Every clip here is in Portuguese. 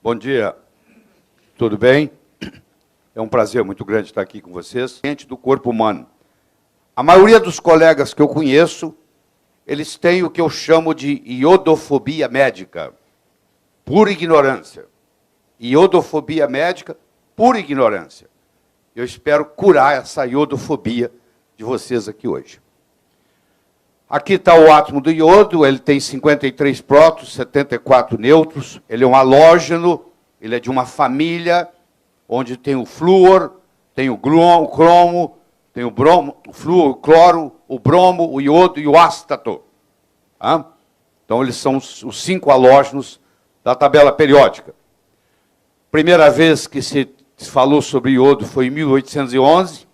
Bom dia, tudo bem? É um prazer muito grande estar aqui com vocês. Do corpo humano. A maioria dos colegas que eu conheço, eles têm o que eu chamo de iodofobia médica, por ignorância. Iodofobia médica, por ignorância. Eu espero curar essa iodofobia de vocês aqui hoje. Aqui está o átomo do iodo, ele tem 53 prótons, 74 nêutrons, ele é um halógeno, ele é de uma família onde tem o flúor, tem o cromo, tem o bromo, o flúor, o cloro, o bromo, o iodo e o ástato. Então, eles são os 5 halógenos da tabela periódica. Primeira vez que se falou sobre iodo foi em 1811.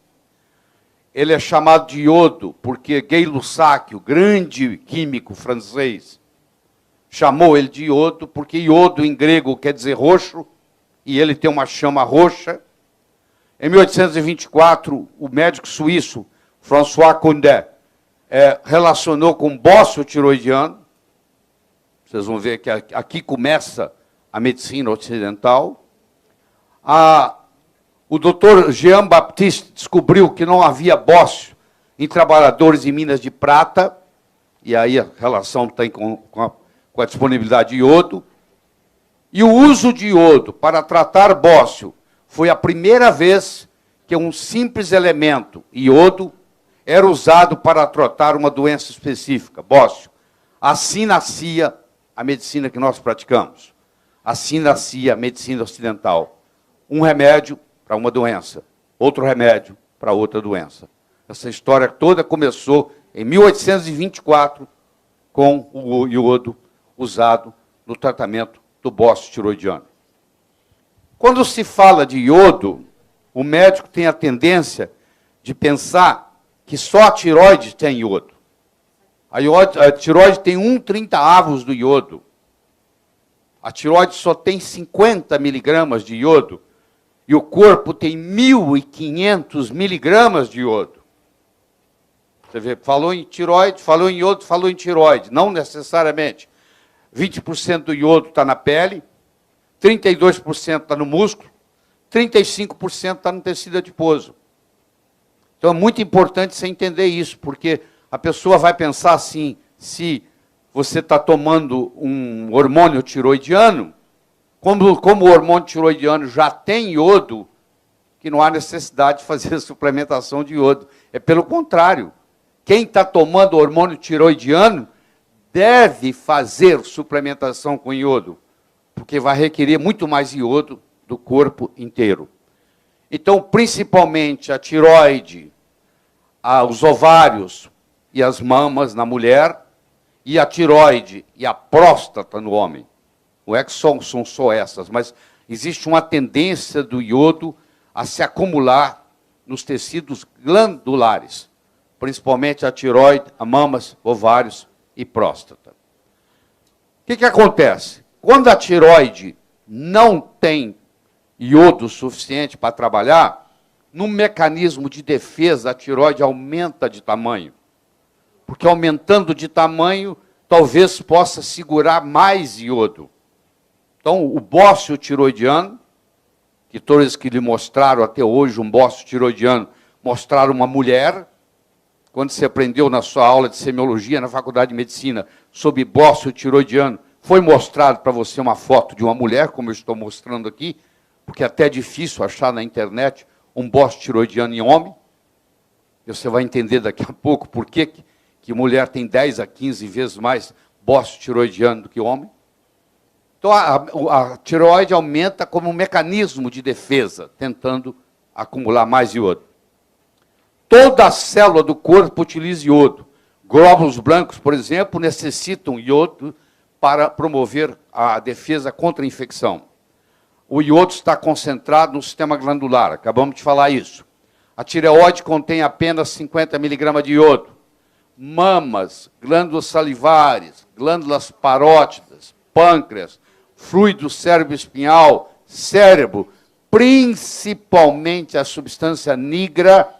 Ele é chamado de iodo porque Gay-Lussac, o grande químico francês, chamou ele de iodo porque iodo em grego quer dizer roxo, e ele tem uma chama roxa. Em 1824, o médico suíço François Condé relacionou com bócio tiroidiano. Vocês vão ver que aqui começa a medicina ocidental. O doutor Jean-Baptiste descobriu que não havia bócio em trabalhadores em minas de prata, e aí a relação tem com a disponibilidade de iodo. E o uso de iodo para tratar bócio foi a primeira vez que um simples elemento, iodo, era usado para tratar uma doença específica, bócio. Assim nascia a medicina que nós praticamos. Assim nascia a medicina ocidental. Um remédio para uma doença, outro remédio para outra doença. Essa história toda começou em 1824 com o iodo usado no tratamento do bócio tiroidiano. Quando se fala de iodo, o médico tem a tendência de pensar que só a tireoide tem iodo. A tireoide tem 1/30 do iodo. A tireoide só tem 50 miligramas de iodo. E o corpo tem 1.500 miligramas de iodo. Você vê, falou em tireoide, falou em iodo, falou em tireoide. Não necessariamente. 20% do iodo está na pele, 32% está no músculo, 35% está no tecido adiposo. Então é muito importante você entender isso, porque a pessoa vai pensar assim, se você está tomando um hormônio tiroidiano, como o hormônio tiroidiano já tem iodo, que não há necessidade de fazer suplementação de iodo. É pelo contrário. Quem está tomando hormônio tiroidiano deve fazer suplementação com iodo, porque vai requerer muito mais iodo do corpo inteiro. Então, principalmente a tireoide, os ovários e as mamas na mulher, e a tireoide e a próstata no homem. Não é que são só essas, mas existe uma tendência do iodo a se acumular nos tecidos glandulares, principalmente a tireoide, a mamas, ovários e próstata. O que acontece? Quando a tireoide não tem iodo suficiente para trabalhar, no mecanismo de defesa, a tireoide aumenta de tamanho. Porque aumentando de tamanho, talvez possa segurar mais iodo. Então, o bócio tiroidiano, que todos que lhe mostraram até hoje um bócio tiroidiano, mostraram uma mulher. Quando você aprendeu na sua aula de semiologia, na faculdade de medicina, sobre bócio tiroidiano, foi mostrado para você uma foto de uma mulher, como eu estou mostrando aqui, porque até é difícil achar na internet um bócio tiroidiano em homem. E você vai entender daqui a pouco por que mulher tem 10 a 15 vezes mais bócio tiroidiano do que homem. Então, a tireoide aumenta como um mecanismo de defesa, tentando acumular mais iodo. Toda a célula do corpo utiliza iodo. Glóbulos brancos, por exemplo, necessitam iodo para promover a defesa contra a infecção. O iodo está concentrado no sistema glandular, acabamos de falar isso. A tireoide contém apenas 50 miligramas de iodo. Mamas, glândulas salivares, glândulas parótidas, pâncreas, fluido cérebro-espinhal, cérebro, principalmente a substância nigra,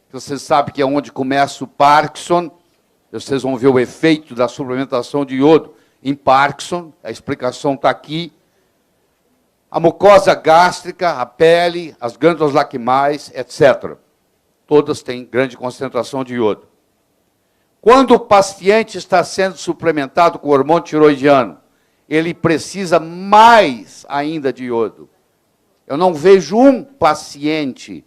que você sabe que é onde começa o Parkinson. Vocês vão ver o efeito da suplementação de iodo em Parkinson, a explicação está aqui. A mucosa gástrica, a pele, as glândulas lacrimais, etc. Todas têm grande concentração de iodo. Quando o paciente está sendo suplementado com hormônio tiroidiano, ele precisa mais ainda de iodo. Eu não vejo um paciente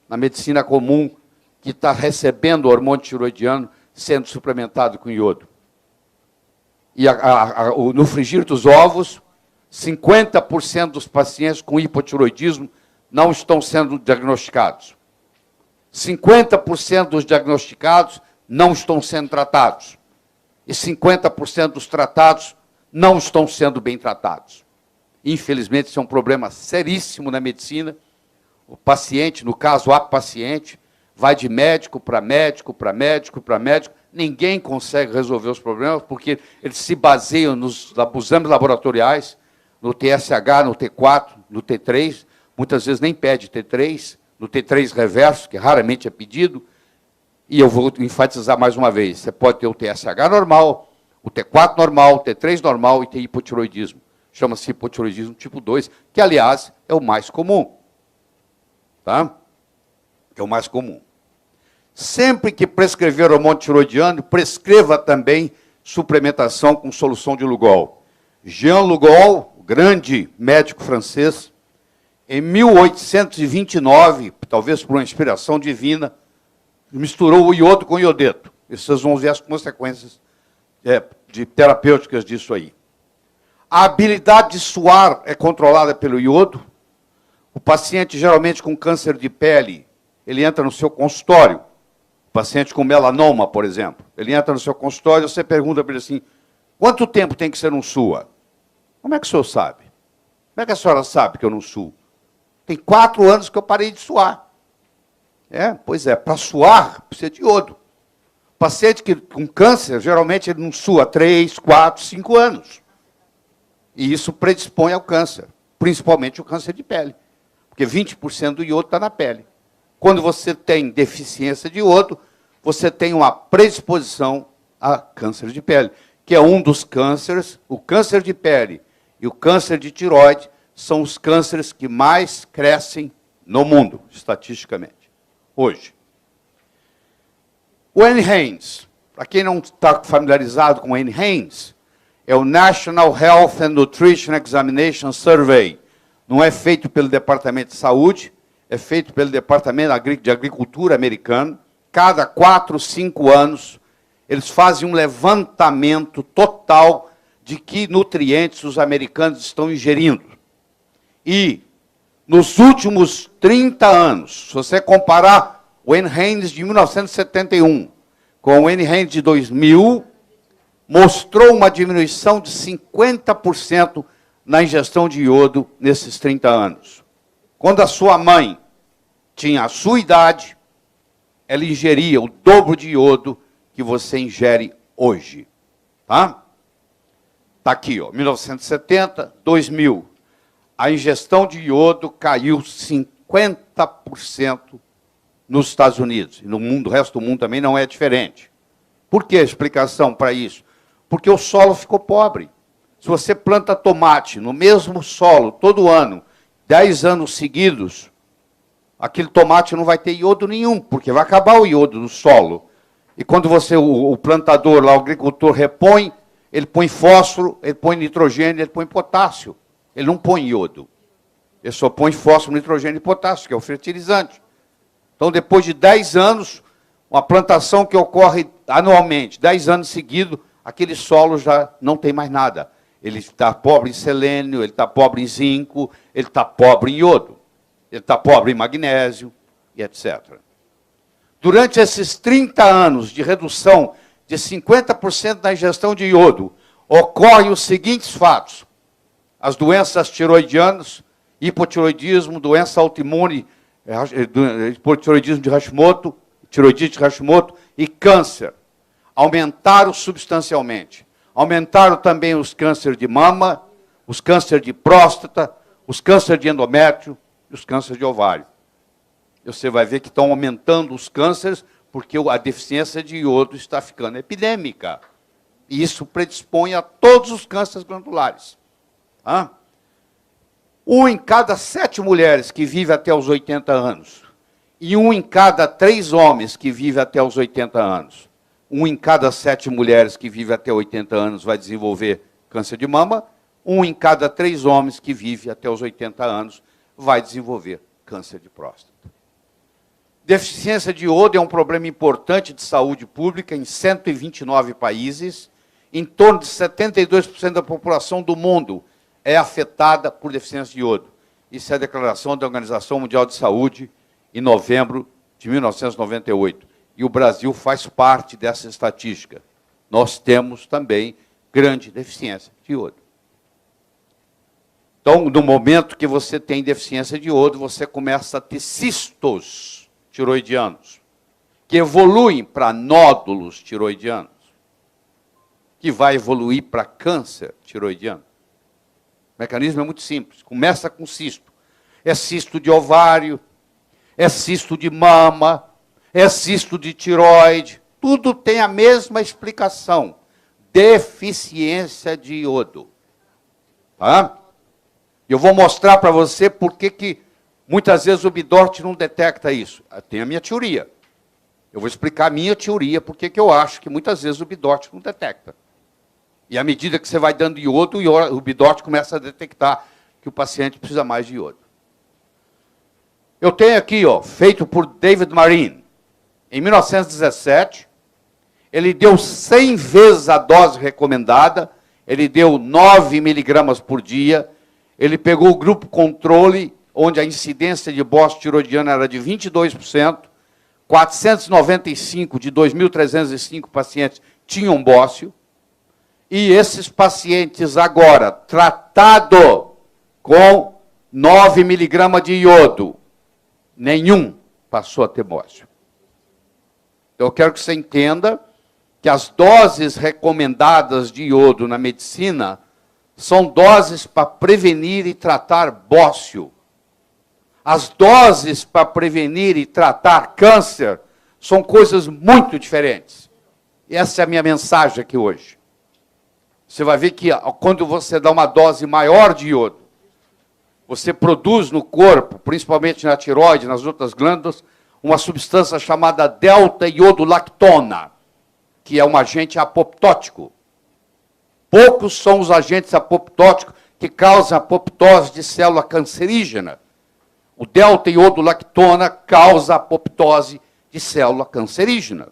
na medicina comum que está recebendo hormônio tiroidiano sendo suplementado com iodo. E no frigir dos ovos, 50% dos pacientes com hipotiroidismo não estão sendo diagnosticados. 50% dos diagnosticados não estão sendo tratados. E 50% dos tratados não estão sendo bem tratados. Infelizmente, isso é um problema seríssimo na medicina. O paciente, no caso, a paciente, vai de médico para médico, para médico, para médico. Ninguém consegue resolver os problemas, porque eles se baseiam nos exames laboratoriais, no TSH, no T4, no T3, muitas vezes nem pede T3, no T3 reverso, que raramente é pedido. E eu vou enfatizar mais uma vez, você pode ter o TSH normal, o T4 normal, o T3 normal e ter hipotiroidismo. Chama-se hipotiroidismo tipo 2, que, aliás, é o mais comum. Tá? É o mais comum. Sempre que prescrever hormônio tiroidiano, prescreva também suplementação com solução de Lugol. Jean Lugol, grande médico francês, em 1829, talvez por uma inspiração divina, misturou o iodo com o iodeto. E vocês vão ver as consequências terapêuticas disso aí. A habilidade de suar é controlada pelo iodo. O paciente, geralmente com câncer de pele, ele entra no seu consultório. O paciente com melanoma, por exemplo, ele entra no seu consultório e você pergunta para ele assim, quanto tempo tem que ser um SUA? Como é que o senhor sabe? Como é que a senhora sabe que eu não suo? Tem 4 anos que eu parei de suar. Pois é, para suar, precisa de iodo. O paciente com câncer, geralmente, ele não sua 3, 4, 5 anos. E isso predispõe ao câncer, principalmente o câncer de pele. Porque 20% do iodo está na pele. Quando você tem deficiência de iodo, você tem uma predisposição a câncer de pele, que é um dos cânceres, o câncer de pele e o câncer de tireoide são os cânceres que mais crescem no mundo, estatisticamente, hoje. O NHANES, para quem não está familiarizado com o NHANES, é o National Health and Nutrition Examination Survey. Não é feito pelo Departamento de Saúde, é feito pelo Departamento de Agricultura americano. Cada 4, 5 anos, eles fazem um levantamento total de que nutrientes os americanos estão ingerindo. E, nos últimos 30 anos, se você comparar o NHANES de 1971 com o NHANES de 2000, mostrou uma diminuição de 50% na ingestão de iodo nesses 30 anos. Quando a sua mãe tinha a sua idade, ela ingeria o dobro de iodo que você ingere hoje. Tá? Está aqui, ó, 1970, 2000. A ingestão de iodo caiu 50% nos Estados Unidos. E no mundo, o resto do mundo também não é diferente. Por que a explicação para isso? Porque o solo ficou pobre. Se você planta tomate no mesmo solo todo ano, 10 anos seguidos, aquele tomate não vai ter iodo nenhum, porque vai acabar o iodo no solo. E quando você, o plantador, lá, o agricultor repõe, ele põe fósforo, ele põe nitrogênio, ele põe potássio. Ele não põe iodo. Ele só põe fósforo, nitrogênio e potássio, que é o fertilizante. Então, depois de 10 anos, uma plantação que ocorre anualmente, 10 anos seguidos, aquele solo já não tem mais nada. Ele está pobre em selênio, ele está pobre em zinco, ele está pobre em iodo, ele está pobre em magnésio, e etc. Durante esses 30 anos de redução de 50% da ingestão de iodo, ocorrem os seguintes fatos. As doenças tiroidianas, hipotiroidismo, doença autoimune, hipotiroidismo de Hashimoto, tiroidite de Hashimoto e câncer. Aumentaram substancialmente. Aumentaram também os cânceres de mama, os cânceres de próstata, os cânceres de endométrio e os cânceres de ovário. Você vai ver que estão aumentando os cânceres porque a deficiência de iodo está ficando epidêmica. E isso predispõe a todos os cânceres glandulares. 1 em cada 7 mulheres que vive até os 80 anos, e 1 em cada 3 homens que vive até os 80 anos. 1 em cada 7 mulheres que vive até 80 anos vai desenvolver câncer de mama, 1 em cada 3 homens que vive até os 80 anos vai desenvolver câncer de próstata. Deficiência de iodo é um problema importante de saúde pública em 129 países. Em torno de 72% da população do mundo é afetada por deficiência de iodo. Isso é a declaração da Organização Mundial de Saúde, em novembro de 1998. E o Brasil faz parte dessa estatística. Nós temos também grande deficiência de iodo. Então, no momento que você tem deficiência de iodo, você começa a ter cistos tiroidianos, que evoluem para nódulos tiroidianos, que vai evoluir para câncer tiroidiano. O mecanismo é muito simples. Começa com cisto. É cisto de ovário, é cisto de mama, é cisto de tiroide. Tudo tem a mesma explicação. Deficiência de iodo. Tá? Eu vou mostrar para você por que muitas vezes o Bidort não detecta isso. Tem a minha teoria. Eu vou explicar a minha teoria, porque eu acho que muitas vezes o Bidort não detecta. E à medida que você vai dando iodo, o Bidort começa a detectar que o paciente precisa mais de iodo. Eu tenho aqui, feito por David Marin. Em 1917, ele deu 100 vezes a dose recomendada, ele deu 9 miligramas por dia, ele pegou o grupo controle, onde a incidência de bócio tiroidiano era de 22%, 495 de 2.305 pacientes tinham bócio, e esses pacientes agora, tratado com 9 miligramas de iodo, nenhum passou a ter bócio. Então, eu quero que você entenda que as doses recomendadas de iodo na medicina são doses para prevenir e tratar bócio. As doses para prevenir e tratar câncer são coisas muito diferentes. E essa é a minha mensagem aqui hoje. Você vai ver que quando você dá uma dose maior de iodo, você produz no corpo, principalmente na tireoide, nas outras glândulas, uma substância chamada delta-iodolactona, que é um agente apoptótico. Poucos são os agentes apoptóticos que causam apoptose de célula cancerígena. O delta-iodolactona causa apoptose de célula cancerígena.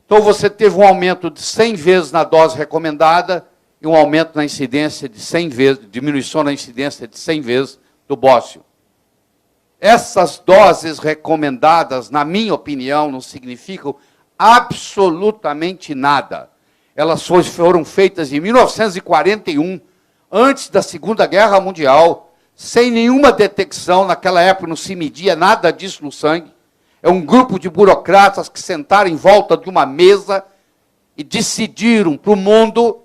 Então, você teve um aumento de 100 vezes na dose recomendada e um aumento na incidência de 100 vezes, diminuição na incidência de 100 vezes do bócio. Essas doses recomendadas, na minha opinião, não significam absolutamente nada. Elas foram feitas em 1941, antes da Segunda Guerra Mundial, sem nenhuma detecção. Naquela época não se media nada disso no sangue. É um grupo de burocratas que sentaram em volta de uma mesa e decidiram para o mundo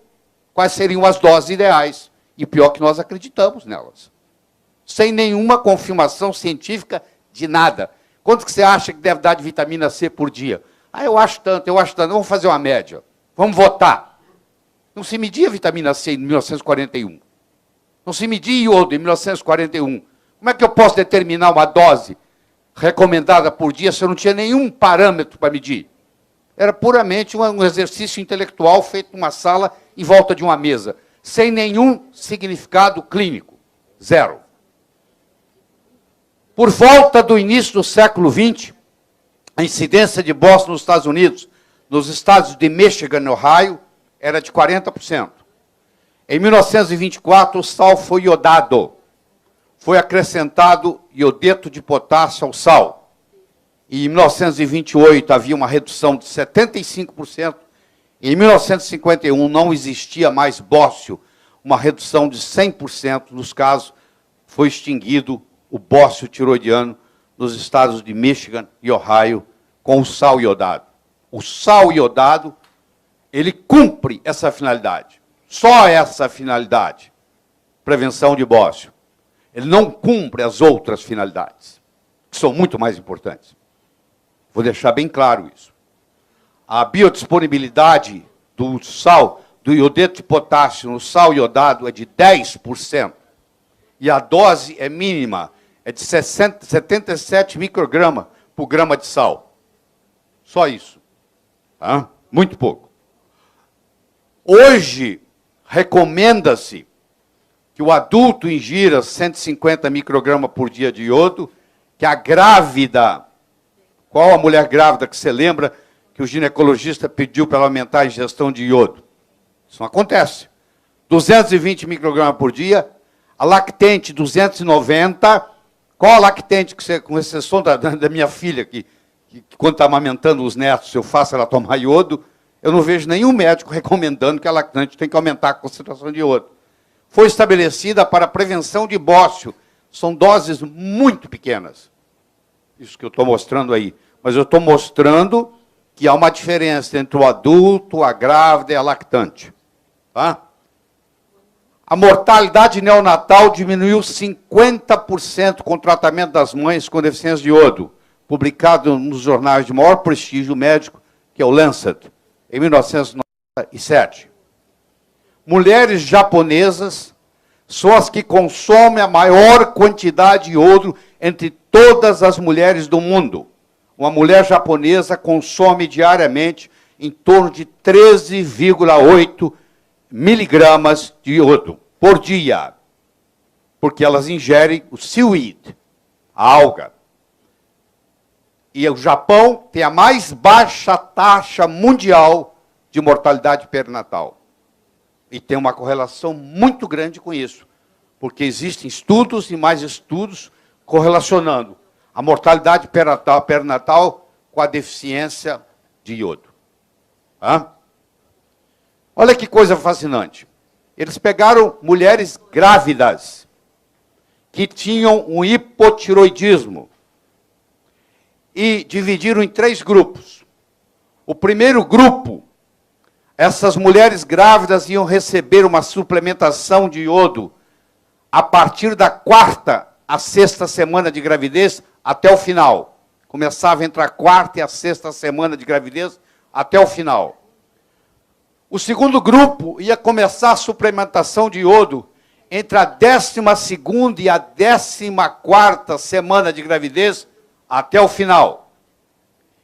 quais seriam as doses ideais. E pior que nós acreditamos nelas. Sem nenhuma confirmação científica de nada. Quanto que você acha que deve dar de vitamina C por dia? Eu acho tanto. Vamos fazer uma média. Vamos votar. Não se media vitamina C em 1941. Não se media iodo em 1941. Como é que eu posso determinar uma dose recomendada por dia se eu não tinha nenhum parâmetro para medir? Era puramente um exercício intelectual feito numa sala em volta de uma mesa, sem nenhum significado clínico. Zero. Por volta do início do século XX, a incidência de bócio nos Estados Unidos, nos estados de Michigan e Ohio, era de 40%. Em 1924, o sal foi iodado. Foi acrescentado iodeto de potássio ao sal. E em 1928 havia uma redução de 75%. Em 1951 não existia mais bócio, uma redução de 100% nos casos. Foi extinguido o bócio tiroidiano nos estados de Michigan e Ohio com o sal iodado. O sal iodado, ele cumpre essa finalidade. Só essa finalidade, prevenção de bócio. Ele não cumpre as outras finalidades, que são muito mais importantes. Vou deixar bem claro isso. A biodisponibilidade do sal do iodeto de potássio no sal iodado é de 10%. E a dose é mínima, é de 77 microgramas por grama de sal. Só isso. Tá? Muito pouco. Hoje, recomenda-se que o adulto ingira 150 microgramas por dia de iodo, que a grávida, qual a mulher grávida que você lembra que o ginecologista pediu para ela aumentar a ingestão de iodo? Isso não acontece. 220 microgramas por dia, a lactente 290. Qual a lactente que você, com exceção da minha filha, que quando está amamentando os netos, eu faço ela tomar iodo, eu não vejo nenhum médico recomendando que a lactante tem que aumentar a concentração de iodo. Foi estabelecida para prevenção de bócio. São doses muito pequenas. Isso que eu estou mostrando aí. Mas eu estou mostrando que há uma diferença entre o adulto, a grávida e a lactante. Tá? A mortalidade neonatal diminuiu 50% com o tratamento das mães com deficiência de iodo, publicado nos jornais de maior prestígio médico, que é o Lancet, em 1997. Mulheres japonesas são as que consomem a maior quantidade de iodo entre todas as mulheres do mundo. Uma mulher japonesa consome diariamente em torno de 13,8 miligramas de iodo por dia, porque elas ingerem o seaweed, a alga. E o Japão tem a mais baixa taxa mundial de mortalidade perinatal. E tem uma correlação muito grande com isso, porque existem estudos e mais estudos correlacionando a mortalidade perinatal com a deficiência de iodo. Hã? Olha que coisa fascinante. Eles pegaram mulheres grávidas que tinham um hipotiroidismo e dividiram em 3 grupos. O primeiro grupo, essas mulheres grávidas iam receber uma suplementação de iodo a partir da 4ª à 6ª semana de gravidez até o final. Começava entre a 4ª e a 6ª semana de gravidez até o final. O segundo grupo ia começar a suplementação de iodo entre a 12ª e a 14ª semana de gravidez até o final.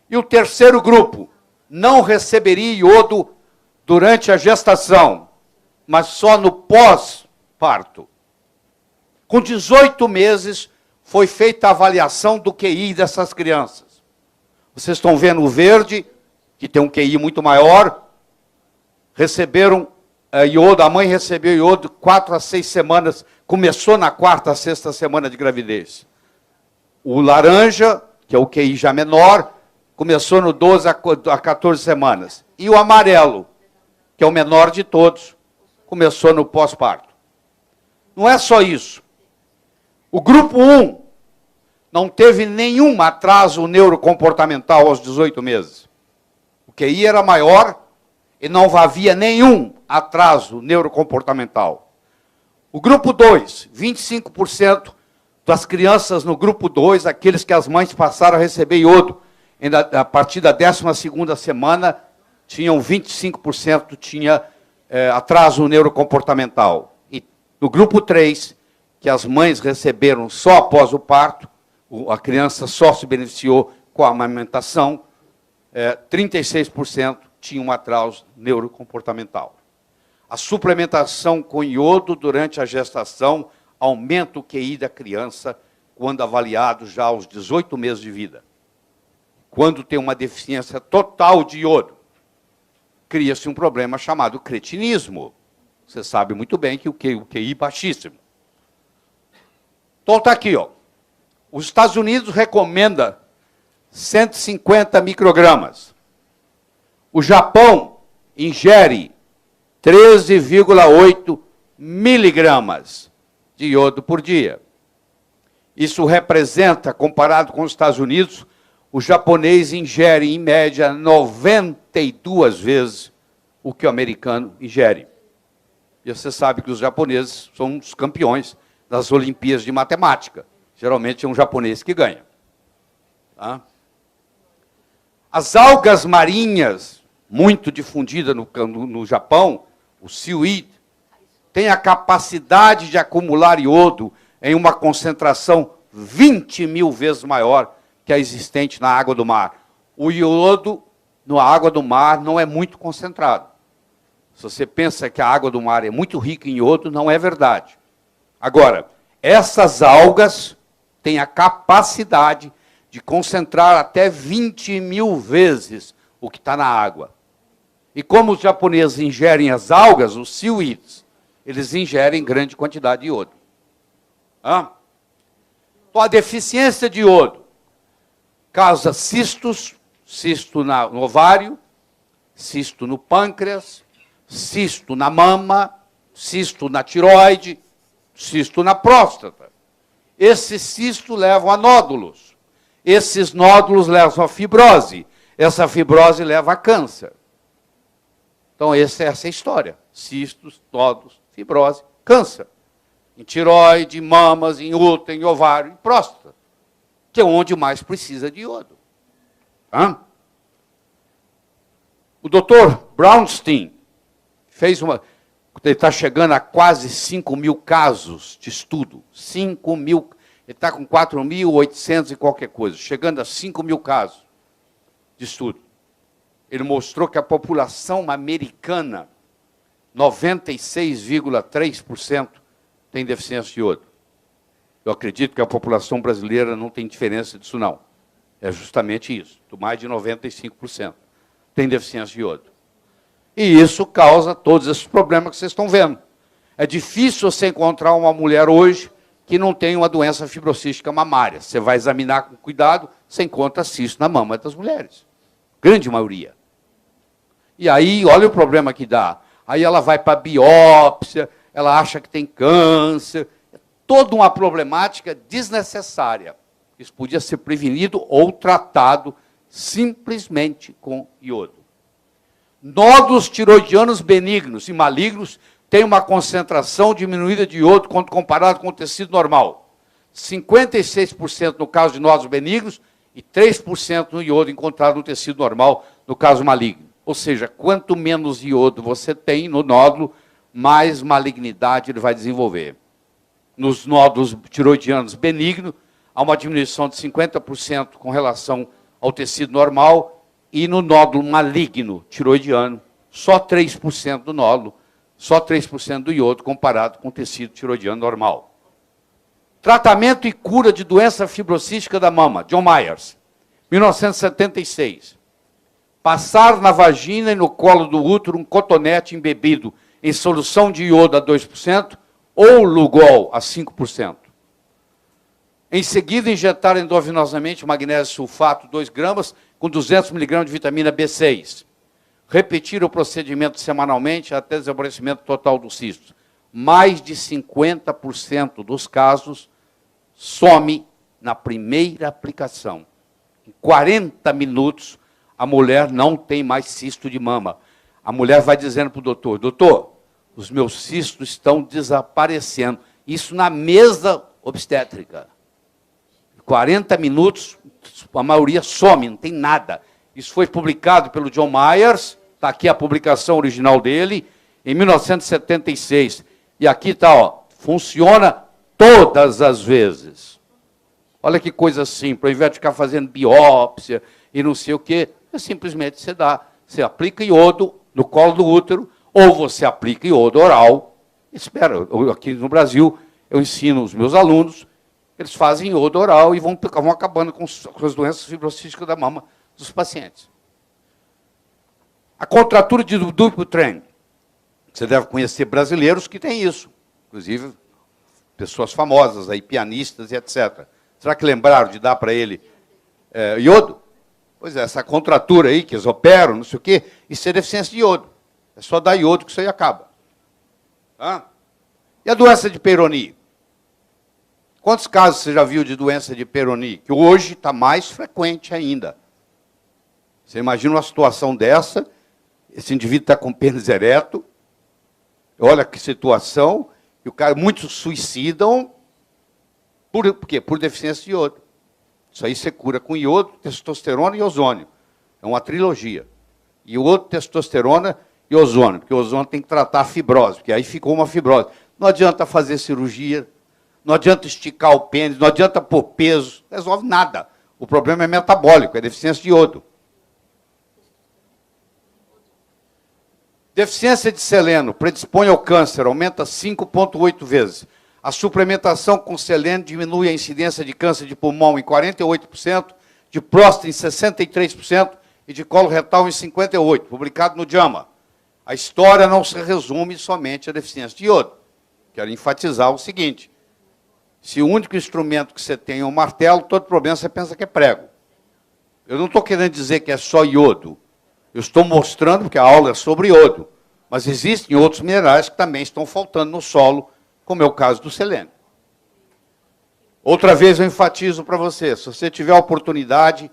E o terceiro grupo não receberia iodo durante a gestação, mas só no pós-parto. Com 18 meses, foi feita a avaliação do QI dessas crianças. Vocês estão vendo o verde, que tem um QI muito maior, receberam iodo, a mãe recebeu iodo 4 a 6 semanas, começou na 4ª a 6ª semana de gravidez. O laranja, que é o QI já menor, começou no 12 a 14 semanas. E o amarelo, que é o menor de todos, começou no pós-parto. Não é só isso. O grupo 1 não teve nenhum atraso neurocomportamental aos 18 meses. O QI era maior e não havia nenhum atraso neurocomportamental. O grupo 2, 25% das crianças no grupo 2, aqueles que as mães passaram a receber iodo, a partir da 12ª semana, tinham 25% tinha atraso neurocomportamental. E no grupo 3, que as mães receberam só após o parto, a criança só se beneficiou com a amamentação, 36% tinha um atraso neurocomportamental. A suplementação com iodo durante a gestação aumenta o QI da criança quando avaliado já aos 18 meses de vida. Quando tem uma deficiência total de iodo, cria-se um problema chamado cretinismo. Você sabe muito bem que o QI é baixíssimo. Então está aqui, ó. Os Estados Unidos recomenda 150 microgramas. O Japão ingere 13,8 miligramas de iodo por dia. Isso representa, comparado com os Estados Unidos, o japonês ingere, em média, 92 vezes o que o americano ingere. E você sabe que os japoneses são os campeões das Olimpíadas de Matemática. Geralmente é um japonês que ganha. Tá? As algas marinhas, muito difundidas no Japão, o seaweed, tem a capacidade de acumular iodo em uma concentração 20 mil vezes maior que a existente na água do mar. O iodo na água do mar não é muito concentrado. Se você pensa que a água do mar é muito rica em iodo, não é verdade. Agora, essas algas têm a capacidade de concentrar até 20 mil vezes o que está na água. E como os japoneses ingerem as algas, os seaweeds, eles ingerem grande quantidade de iodo. Então, a deficiência de iodo causa cistos, cisto no ovário, cisto no pâncreas, cisto na mama, cisto na tireoide, cisto na próstata. Esses cistos levam a nódulos. Esses nódulos levam a fibrose. Essa fibrose leva a câncer. Então, essa é a história. Cistos, nódulos, fibrose, câncer. Em tireoide, em mamas, em útero, em ovário, em próstata. Que é onde mais precisa de iodo. O doutor Brownstein fez uma... Ele está chegando a quase 5 mil casos de estudo. 5 mil... Ele está com 4.800 e qualquer coisa. Chegando a 5 mil casos de estudo. Ele mostrou que a população americana, 96,3%, tem deficiência de iodo. Eu acredito que a população brasileira não tem diferença disso, não. É justamente isso. Mais de 95% tem deficiência de iodo. E isso causa todos esses problemas que vocês estão vendo. É difícil você encontrar uma mulher hoje que não tem uma doença fibrocística mamária. Você vai examinar com cuidado, você encontra cisto na mama das mulheres. Grande maioria. E aí, olha o problema que dá. Aí ela vai para a biópsia, ela acha que tem câncer. É toda uma problemática desnecessária. Isso podia ser prevenido ou tratado simplesmente com iodo. Nódulos tiroidianos benignos e malignos têm uma concentração diminuída de iodo quando comparado com o tecido normal. 56% no caso de nódulos benignos e 3% no iodo encontrado no tecido normal, no caso maligno. Ou seja, quanto menos iodo você tem no nódulo, mais malignidade ele vai desenvolver. Nos nódulos tiroidianos benignos, há uma diminuição de 50% com relação ao tecido normal, e no nódulo maligno tiroidiano, só 3% do nódulo, só 3% do iodo comparado com o tecido tiroidiano normal. Tratamento e cura de doença fibrocística da mama, John Myers, 1976. Passar na vagina e no colo do útero um cotonete embebido em solução de iodo a 2% ou Lugol a 5%. Em seguida, injetar endovenosamente magnésio sulfato 2 gramas com 200 mg de vitamina B6. Repetir o procedimento semanalmente até desaparecimento total do cisto. Mais de 50% dos casos some na primeira aplicação. Em 40 minutos, a mulher não tem mais cisto de mama. A mulher vai dizendo para o doutor, doutor, os meus cistos estão desaparecendo. Isso na mesa obstétrica. 40 minutos, a maioria some, não tem nada. Isso foi publicado pelo John Myers, está aqui a publicação original dele, em 1976. E aqui está, ó, funciona todas as vezes. Olha que coisa simples, ao invés de ficar fazendo biópsia e não sei o quê, simplesmente você aplica iodo no colo do útero, ou você aplica iodo oral. Espera, aqui no Brasil, eu ensino os meus alunos, eles fazem iodo oral e vão acabando com as doenças fibrocísticas da mama dos pacientes. A contratura de Dupuytren. Você deve conhecer brasileiros que têm isso. Inclusive, pessoas famosas, aí, pianistas e etc. Será que lembraram de dar para ele iodo? Pois é, essa contratura aí, que eles operam, não sei o quê, isso é deficiência de iodo. É só dar iodo que isso aí acaba. E a doença de Peyronie? Quantos casos você já viu de doença de Peyronie? Que hoje está mais frequente ainda. Você imagina uma situação dessa, esse indivíduo está com pênis ereto, olha que situação, e o cara, muitos suicidam, por quê? Por deficiência de iodo. Isso aí você cura com iodo, testosterona e ozônio. É uma trilogia. Iodo, testosterona e ozônio, porque o ozônio tem que tratar a fibrose, porque aí ficou uma fibrose. Não adianta fazer cirurgia, não adianta esticar o pênis, não adianta pôr peso, não resolve nada. O problema é metabólico, é deficiência de iodo. Deficiência de selênio predispõe ao câncer, aumenta 5,8 vezes. A suplementação com selênio diminui a incidência de câncer de pulmão em 48%, de próstata em 63% e de colo retal em 58%, publicado no JAMA. A história não se resume somente à deficiência de iodo. Quero enfatizar o seguinte: se o único instrumento que você tem é um martelo, todo problema você pensa que é prego. Eu não estou querendo dizer que é só iodo. Eu estou mostrando, porque a aula é sobre iodo. Mas existem outros minerais que também estão faltando no solo, como é o caso do selênio. Outra vez eu enfatizo para você, se você tiver a oportunidade,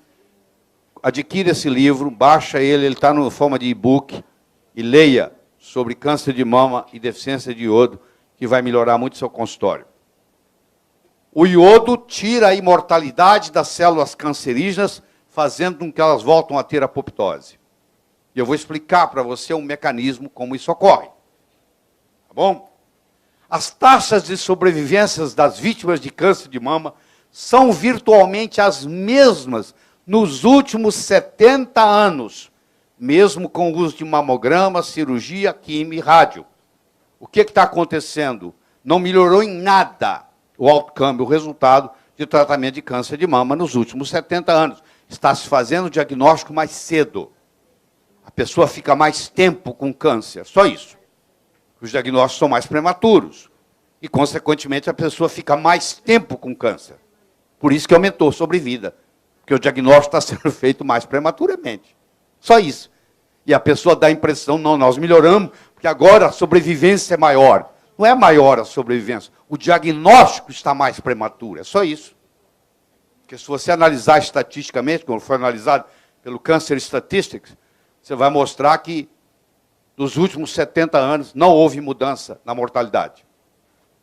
adquira esse livro, baixa ele está na forma de e-book, e leia sobre câncer de mama e deficiência de iodo, que vai melhorar muito o seu consultório. O iodo tira a imortalidade das células cancerígenas, fazendo com que elas voltem a ter apoptose. E eu vou explicar para você um mecanismo como isso ocorre. Tá bom? As taxas de sobrevivência das vítimas de câncer de mama são virtualmente as mesmas nos últimos 70 anos, mesmo com o uso de mamograma, cirurgia, quimio e rádio. O que está acontecendo? Não melhorou em nada o outcome, o resultado de tratamento de câncer de mama nos últimos 70 anos. Está se fazendo o diagnóstico mais cedo. A pessoa fica mais tempo com câncer, só isso. Os diagnósticos são mais prematuros. E, consequentemente, a pessoa fica mais tempo com câncer. Por isso que aumentou a sobrevida. Porque o diagnóstico está sendo feito mais prematuramente. Só isso. E a pessoa dá a impressão, não, nós melhoramos, porque agora a sobrevivência é maior. Não é maior a sobrevivência. O diagnóstico está mais prematuro. É só isso. Porque se você analisar estatisticamente, como foi analisado pelo Cancer Statistics, você vai mostrar que nos últimos 70 anos não houve mudança na mortalidade.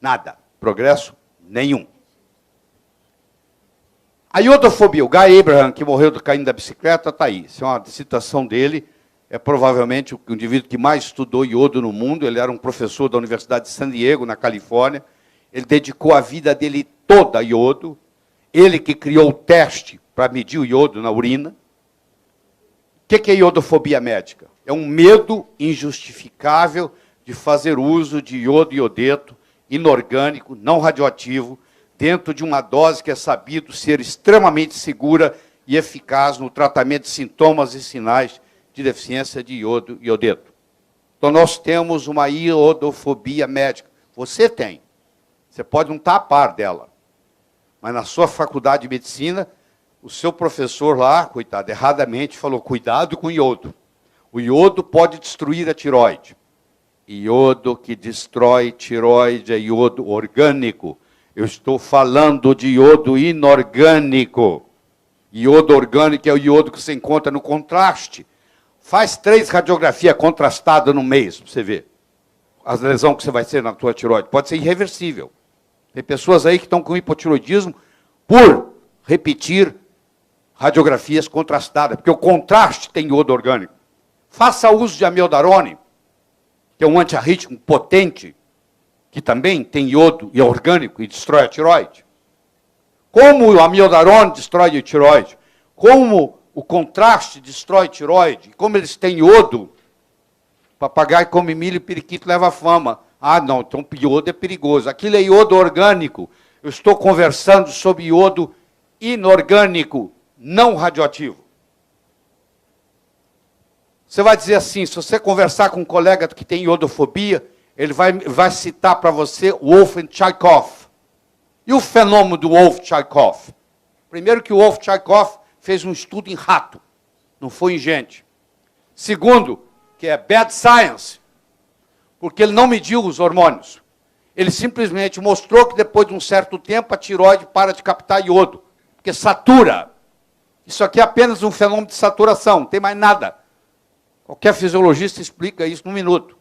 Nada. Progresso nenhum. A iodofobia, o Guy Abraham, que morreu caindo da bicicleta, está aí. Isso é uma citação dele. É provavelmente o indivíduo que mais estudou iodo no mundo. Ele era um professor da Universidade de San Diego, na Califórnia. Ele dedicou a vida dele toda a iodo. Ele que criou o teste para medir o iodo na urina. O que é iodofobia médica? É um medo injustificável de fazer uso de iodo e iodeto inorgânico, não radioativo, dentro de uma dose que é sabido ser extremamente segura e eficaz no tratamento de sintomas e sinais de deficiência de iodo e iodeto. Então, nós temos uma iodofobia médica. Você tem. Você pode não estar a par dela. Mas na sua faculdade de medicina, o seu professor lá, coitado, erradamente falou, cuidado com o iodo. O iodo pode destruir a tireoide. Iodo que destrói tireoide é iodo orgânico. Eu estou falando de iodo inorgânico. Iodo orgânico é o iodo que você encontra no contraste. Faz 3 radiografias contrastadas no mês, para você ver. As lesões que você vai ter na tua tireoide. Pode ser irreversível. Tem pessoas aí que estão com hipotiroidismo por repetir radiografias contrastadas, porque o contraste tem iodo orgânico. Faça uso de amiodarone, que é um antiarrítmico potente, que também tem iodo e é orgânico e destrói a tireoide. Como o amiodarone destrói a tireoide, como o contraste destrói a tireoide, como eles têm iodo, papagaio come milho e periquito leva fama. Ah, não, então iodo é perigoso. Aquilo é iodo orgânico. Eu estou conversando sobre iodo inorgânico, não radioativo. Você vai dizer assim, se você conversar com um colega que tem iodofobia, ele vai citar para você Wolff-Chaikoff. E o fenômeno do Wolff-Chaikoff? Primeiro que o Wolff-Chaikoff fez um estudo em rato, não foi em gente. Segundo, que é bad science, porque ele não mediu os hormônios. Ele simplesmente mostrou que depois de um certo tempo a tireoide para de captar iodo, porque satura. Isso aqui é apenas um fenômeno de saturação, não tem mais nada. Qualquer fisiologista explica isso num minuto.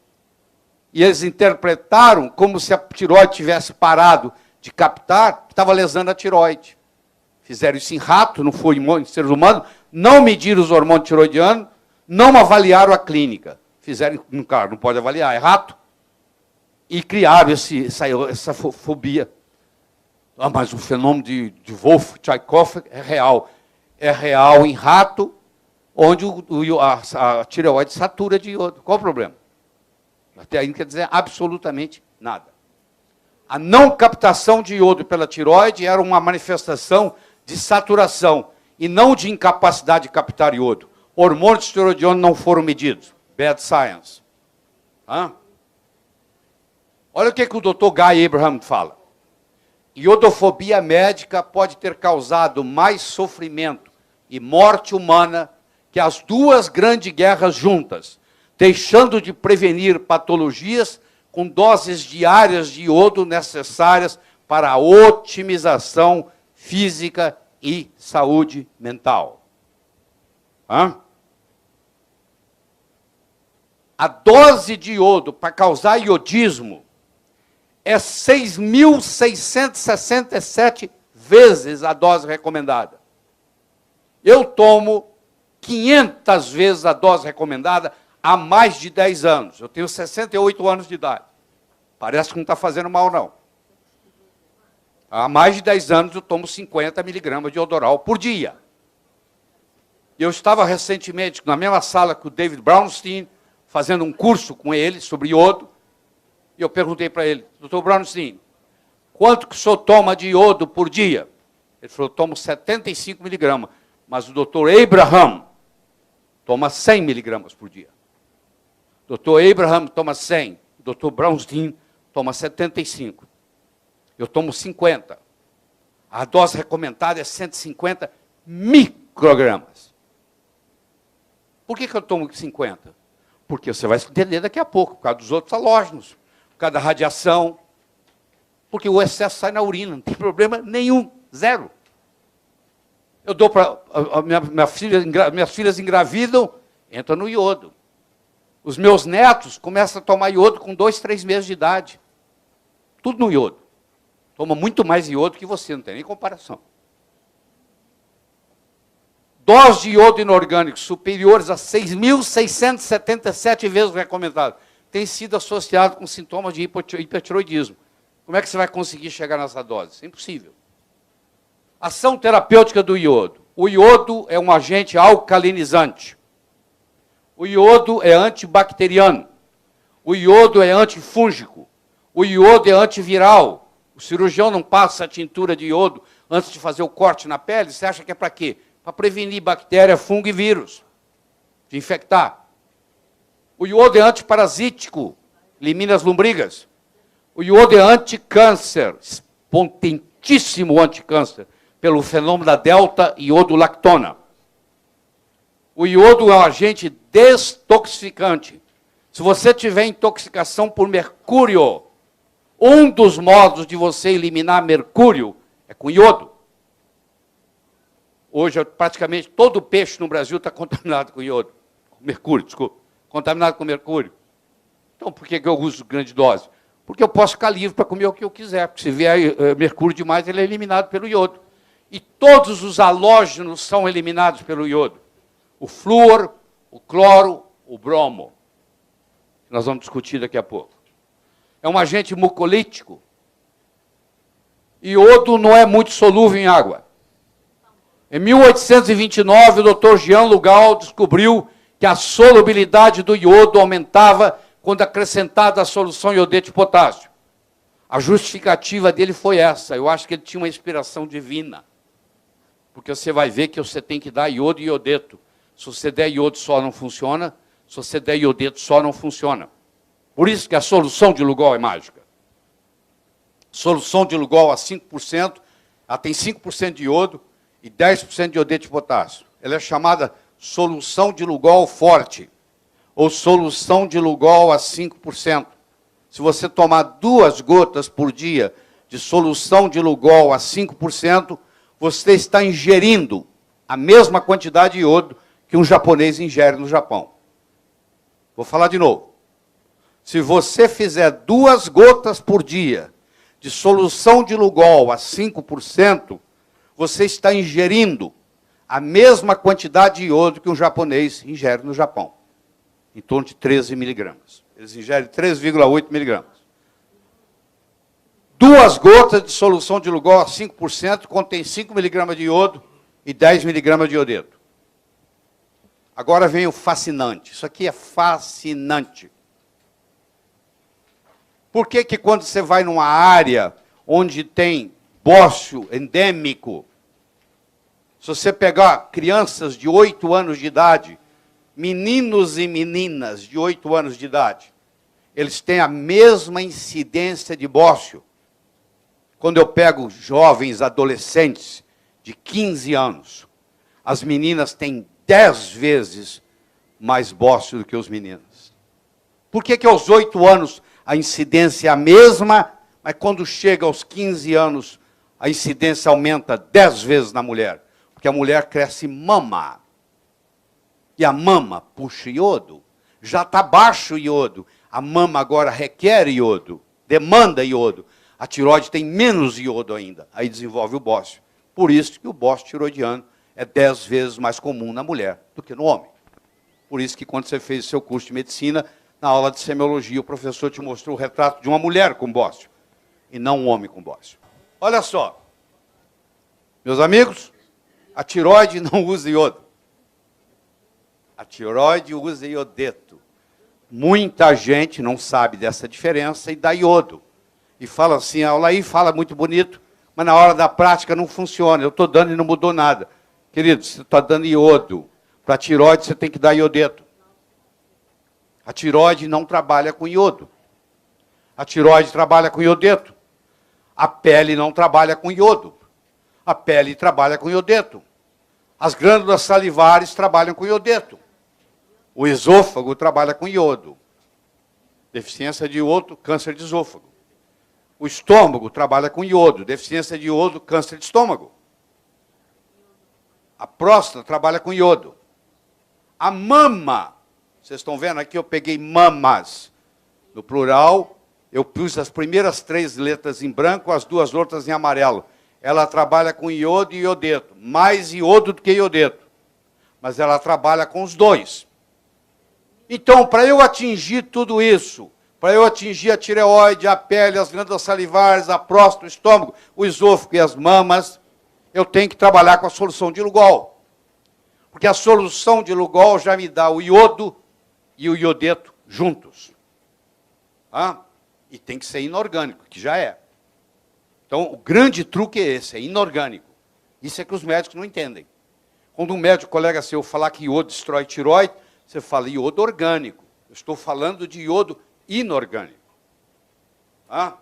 E eles interpretaram como se a tireoide tivesse parado de captar, que estava lesando a tireoide. Fizeram isso em rato, não foi em seres humanos, não mediram os hormônios tiroidianos, não avaliaram a clínica. fizeram, claro, não pode avaliar, é rato, e criaram essa fobia. Ah, mas o fenômeno de Wolff, Tchaikov é real. É real em rato, onde a tireoide satura de iodo. Qual o problema? Até aí não quer dizer absolutamente nada. A não captação de iodo pela tireoide era uma manifestação de saturação e não de incapacidade de captar iodo. Hormônios tireoidianos não foram medidos. Bad science. Olha o que o Dr. Guy Abraham fala. Iodofobia médica pode ter causado mais sofrimento e morte humana que as duas grandes guerras juntas, deixando de prevenir patologias com doses diárias de iodo necessárias para a otimização física e saúde mental. A dose de iodo para causar iodismo é 6.667 vezes a dose recomendada. Eu tomo 500 vezes a dose recomendada há mais de 10 anos. Eu tenho 68 anos de idade. Parece que não está fazendo mal, não. Há mais de 10 anos eu tomo 50 miligramas de Iodoral por dia. Eu estava recentemente na mesma sala com o David Brownstein, fazendo um curso com ele sobre iodo, e eu perguntei para ele, Dr. Brownstein, quanto que o senhor toma de iodo por dia? Ele falou, eu tomo 75 miligramas, mas o Dr. Abraham toma 100 miligramas por dia. O Dr. Abraham toma 100, o Dr. Brownstein toma 75. Eu tomo 50. A dose recomendada é 150 microgramas. Por que eu tomo 50? Porque você vai entender daqui a pouco, por causa dos outros halógenos, por causa da radiação, porque o excesso sai na urina, não tem problema nenhum, zero. Eu dou para... Minhas filhas engravidam, entra no iodo. Os meus netos começam a tomar iodo com 2, 3 meses de idade. Tudo no iodo. Toma muito mais iodo que você, não tem nem comparação. Doses de iodo inorgânico superiores a 6.677 vezes recomendado tem sido associado com sintomas de hipertiroidismo. Como é que você vai conseguir chegar nessa dose? É impossível. Ação terapêutica do iodo. O iodo é um agente alcalinizante. O iodo é antibacteriano. O iodo é antifúngico. O iodo é antiviral. O cirurgião não passa a tintura de iodo antes de fazer o corte na pele. Você acha que é para quê? Para prevenir bactéria, fungo e vírus, de infectar. O iodo é antiparasítico, elimina as lombrigas. O iodo é anticâncer, potentíssimo anticâncer, pelo fenômeno da delta-iodolactona. O iodo é um agente destoxificante. Se você tiver intoxicação por mercúrio, um dos modos de você eliminar mercúrio é com iodo. Hoje, praticamente todo peixe no Brasil está contaminado com iodo. Com mercúrio, desculpa. Contaminado com mercúrio. Então, por que eu uso grande dose? Porque eu posso ficar livre para comer o que eu quiser. Porque se vier mercúrio demais, ele é eliminado pelo iodo. E todos os halógenos são eliminados pelo iodo. O flúor, o cloro, o bromo. Nós vamos discutir daqui a pouco. É um agente mucolítico. Iodo não é muito solúvel em água. Em 1829, o Dr. Jean Lugal descobriu que a solubilidade do iodo aumentava quando acrescentada a solução iodeto de potássio. A justificativa dele foi essa. Eu acho que ele tinha uma inspiração divina. Porque você vai ver que você tem que dar iodo e iodeto. Se você der iodo só não funciona, se você der iodeto só não funciona. Por isso que a solução de Lugol é mágica. Solução de Lugol a 5%, ela tem 5% de iodo, e 10% de iodeto de potássio. Ela é chamada solução de Lugol forte, ou solução de Lugol a 5%. Se você tomar 2 gotas por dia de solução de Lugol a 5%, você está ingerindo a mesma quantidade de iodo que um japonês ingere no Japão. Vou falar de novo. Se você fizer 2 gotas por dia de solução de Lugol a 5%, você está ingerindo a mesma quantidade de iodo que um japonês ingere no Japão. em torno de 13 miligramas. Eles ingerem 3,8 miligramas. 2 gotas de solução de Lugol a 5% contém 5 miligramas de iodo e 10 miligramas de iodeto. Agora vem o fascinante. Isso aqui é fascinante. Por que que quando você vai numa área onde tem bócio endêmico, se você pegar crianças de 8 anos de idade, meninos e meninas de 8 anos de idade, eles têm a mesma incidência de bócio. Quando eu pego jovens adolescentes de 15 anos, as meninas têm 10 vezes mais bócio do que os meninos. Por que que aos 8 anos a incidência é a mesma, mas quando chega aos 15 anos, a incidência aumenta 10 vezes na mulher? Porque a mulher cresce mama. E a mama puxa iodo. Já está baixo o iodo. A mama agora requer iodo, demanda iodo. A tireoide tem menos iodo ainda. Aí desenvolve o bócio. Por isso que o bócio tiroidiano é 10 vezes mais comum na mulher do que no homem. Por isso que quando você fez o seu curso de medicina, na aula de semiologia, o professor te mostrou o retrato de uma mulher com bócio, e não um homem com bócio. Olha só, meus amigos, a tireoide não usa iodo. A tireoide usa iodeto. Muita gente não sabe dessa diferença e dá iodo. E fala assim, a aula aí fala muito bonito, mas na hora da prática não funciona. Eu estou dando e não mudou nada. Querido, você está dando iodo. Para a tireoide você tem que dar iodeto. A tireoide não trabalha com iodo. A tireoide trabalha com iodeto. A pele não trabalha com iodo. A pele trabalha com iodeto. As glândulas salivares trabalham com iodeto. O esôfago trabalha com iodo. Deficiência de iodo, câncer de esôfago. O estômago trabalha com iodo. Deficiência de iodo, câncer de estômago. A próstata trabalha com iodo. A mama, vocês estão vendo aqui, eu peguei mamas no plural, eu pus as primeiras 3 letras em branco, as 2 outras em amarelo. Ela trabalha com iodo e iodeto, mais iodo do que iodeto. Mas ela trabalha com os dois. Então, para eu atingir tudo isso, para eu atingir a tireoide, a pele, as glândulas salivares, a próstata, o estômago, o esôfago e as mamas, eu tenho que trabalhar com a solução de Lugol. Porque a solução de Lugol já me dá o iodo e o iodeto juntos. E tem que ser inorgânico, que já é. Então, o grande truque é esse, é inorgânico. Isso é que os médicos não entendem. Quando um médico colega seu falar que iodo destrói tireoide, você fala iodo orgânico. Eu estou falando de iodo inorgânico. A